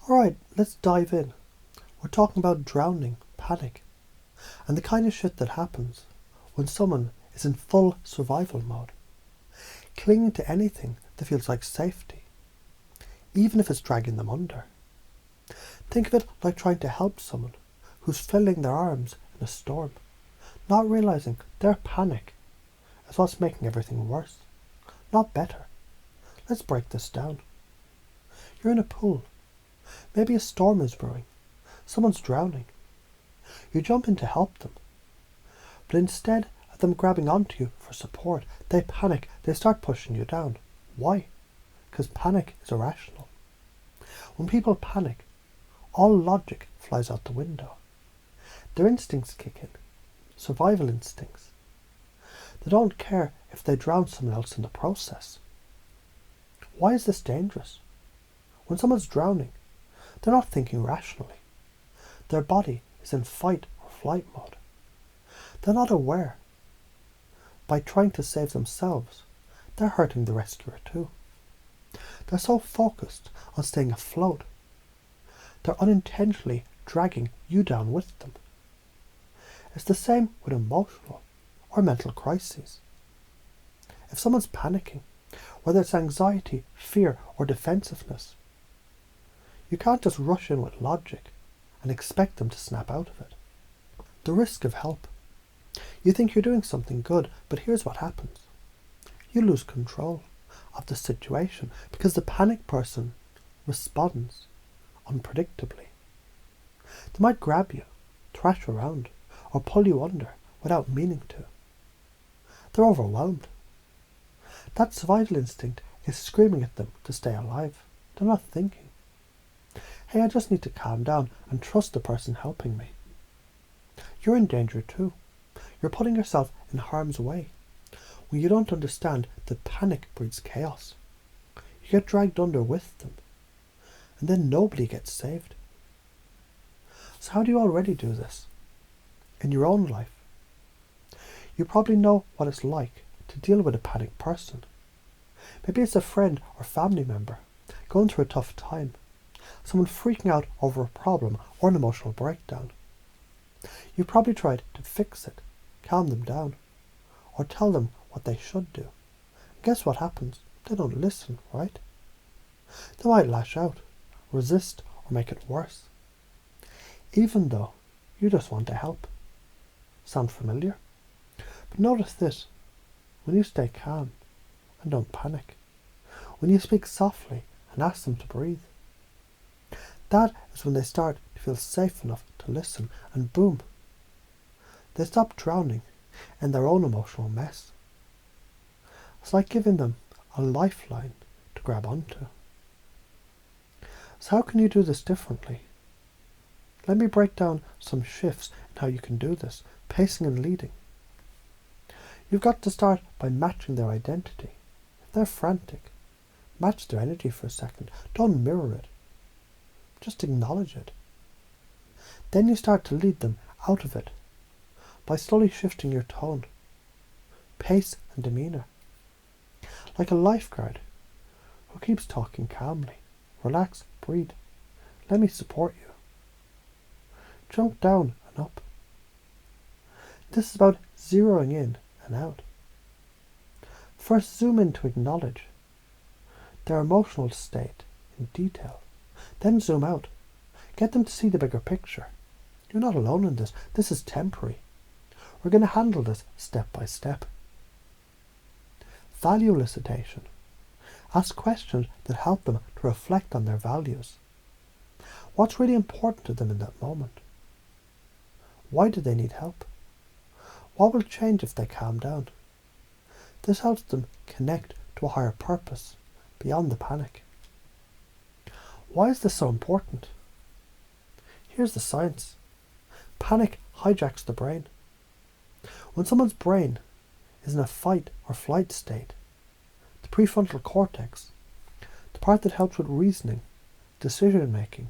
Alright, let's dive in. We're talking about drowning, panic, and the kind of shit that happens when someone is in full survival mode, clinging to anything that feels like safety, even if it's dragging them under. Think of it like trying to help someone who's flailing their arms in a storm, not realising their panic is what's making everything worse, not better. Let's break this down. You're in a pool. Maybe a storm is brewing. Someone's drowning. You jump in to help them. But instead of them grabbing onto you for support, they panic. They start pushing you down. Why? Because panic is irrational. When people panic, all logic flies out the window. Their instincts kick in. Survival instincts. They don't care if they drown someone else in the process. Why is this dangerous? When someone's drowning, they're not thinking rationally. Their body is in fight or flight mode. They're not aware. By trying to save themselves, they're hurting the rescuer too. They're so focused on staying afloat, they're unintentionally dragging you down with them. It's the same with emotional or mental crises. If someone's panicking, whether it's anxiety, fear, or defensiveness, you can't just rush in with logic and expect them to snap out of it. The risk of help. You think you're doing something good, but here's what happens. You lose control of the situation because the panic person responds unpredictably. They might grab you, thrash around, or pull you under without meaning to. They're overwhelmed. That survival instinct is screaming at them to stay alive. They're not thinking. Hey, I just need to calm down and trust the person helping me. You're in danger too. You're putting yourself in harm's way. When you don't understand that panic breeds chaos, you get dragged under with them, and then nobody gets saved. So how do you already do this? In your own life. You probably know what it's like to deal with a panicked person. Maybe it's a friend or family member going through a tough time, someone freaking out over a problem or an emotional breakdown. You've probably tried to fix it, calm them down, or tell them what they should do. Guess what happens? They don't listen, right? They might lash out, resist, or make it worse, even though you just want to help. Sound familiar? But notice this. When you stay calm and don't panic, when you speak softly and ask them to breathe, that is when they start to feel safe enough to listen, and boom, they stop drowning in their own emotional mess. It's like giving them a lifeline to grab onto. So how can you do this differently? Let me break down some shifts in how you can do this, pacing and leading. You've got to start by matching their identity. If they're frantic, match their energy for a second. Don't mirror it. Just acknowledge it. Then you start to lead them out of it by slowly shifting your tone, pace and demeanour. Like a lifeguard who keeps talking calmly. Relax, breathe. Let me support you. Jump down and up. This is about zeroing in and out. First zoom in to acknowledge their emotional state in detail. Then zoom out. Get them to see the bigger picture. You're not alone in this. This is temporary. We're going to handle this step by step. Value elicitation. Ask questions that help them to reflect on their values. What's really important to them in that moment? Why do they need help? What will change if they calm down? This helps them connect to a higher purpose beyond the panic. Why is this so important? Here's the science. Panic hijacks the brain. When someone's brain is in a fight or flight state, the prefrontal cortex, the part that helps with reasoning, decision making,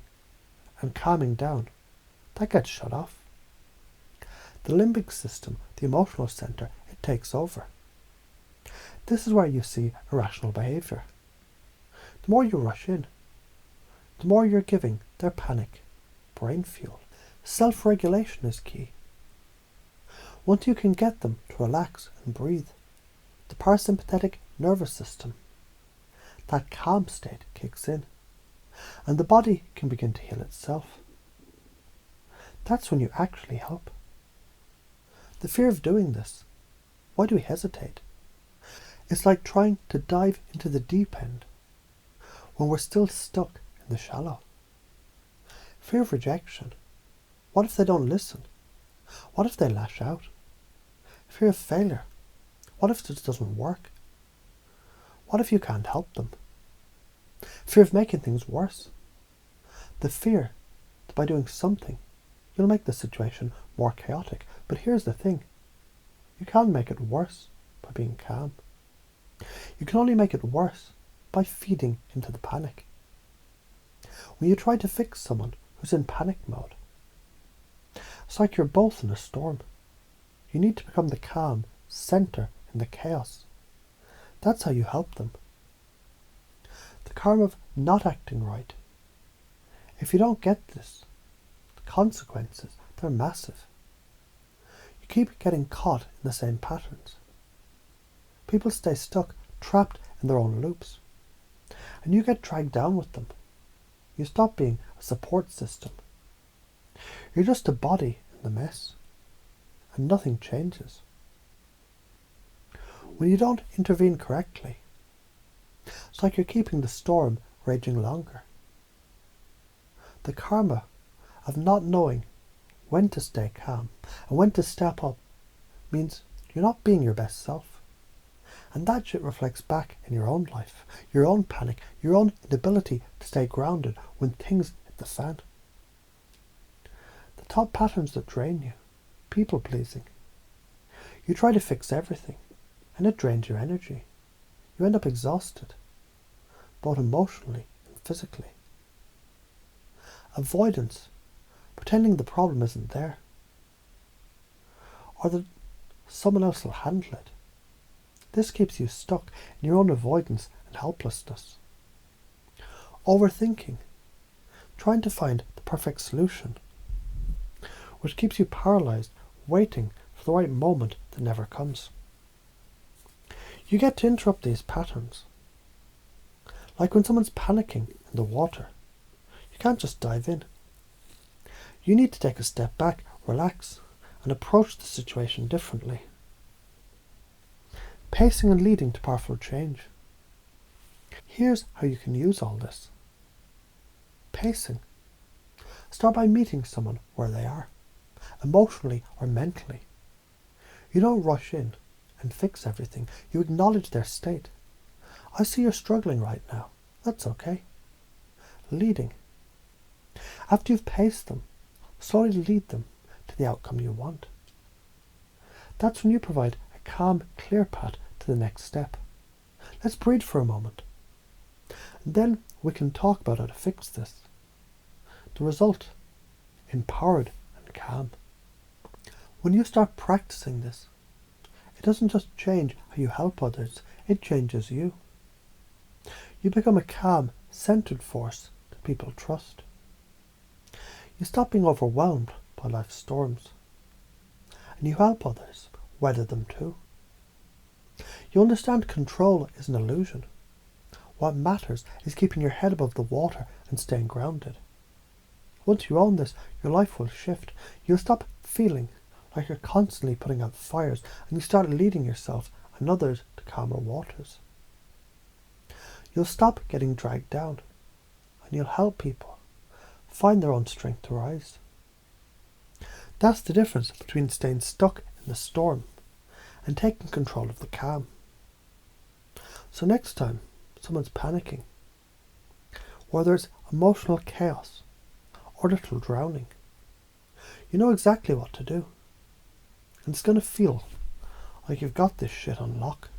and calming down, that gets shut off. The limbic system, the emotional center, it takes over. This is where you see irrational behaviour. The more you rush in, the more you're giving their panic brain fuel. Self-regulation is key. Once you can get them to relax and breathe, the parasympathetic nervous system, that calm state kicks in, and the body can begin to heal itself. That's when you actually help. The fear of doing this, why do we hesitate? It's like trying to dive into the deep end when we're still stuck in the shallow. Fear of rejection. What if they don't listen? What if they lash out? Fear of failure. What if this doesn't work? What if you can't help them? Fear of making things worse. The fear that by doing something, you'll make the situation more chaotic. But here's the thing. You can't make it worse by being calm. You can only make it worse by feeding into the panic. When you try to fix someone who's in panic mode, it's like you're both in a storm. You need to become the calm center in the chaos. That's how you help them. The karma of not acting right. If you don't get this, the consequences, they're massive. You keep getting caught in the same patterns. People stay stuck, trapped in their own loops. And you get dragged down with them. You stop being a support system. You're just a body in the mess. And nothing changes. When you don't intervene correctly, it's like you're keeping the storm raging longer. The karma of not knowing when to stay calm and when to step up means you're not being your best self. And that shit reflects back in your own life, your own panic, your own inability to stay grounded when things hit the fan. The top patterns that drain you, people pleasing. You try to fix everything and it drains your energy. You end up exhausted, both emotionally and physically. Avoidance, pretending the problem isn't there, or that someone else will handle it. This keeps you stuck in your own avoidance and helplessness. Overthinking, trying to find the perfect solution, which keeps you paralyzed, waiting for the right moment that never comes. You get to interrupt these patterns. Like when someone's panicking in the water, you can't just dive in. You need to take a step back, relax, and approach the situation differently. Pacing and leading to powerful change. Here's how you can use all this. Pacing. Start by meeting someone where they are, emotionally or mentally. You don't rush in and fix everything. You acknowledge their state. I see you're struggling right now. That's okay. Leading. After you've paced them, slowly lead them to the outcome you want. That's when you provide a calm, clear path to the next step. Let's breathe for a moment. And then we can talk about how to fix this. The result, empowered and calm. When you start practicing this, it doesn't just change how you help others, it changes you. You become a calm, centered force that people trust. You stop being overwhelmed by life's storms. And you help others weather them too. You understand control is an illusion. What matters is keeping your head above the water and staying grounded. Once you own this, your life will shift. You'll stop feeling like you're constantly putting out fires, and you start leading yourself and others to calmer waters. You'll stop getting dragged down, and you'll help people find their own strength to rise. That's the difference between staying stuck in the storm and taking control of the calm. So next time someone's panicking, or there's emotional chaos, or little drowning, you know exactly what to do. And it's going to feel like you've got this shit on lock.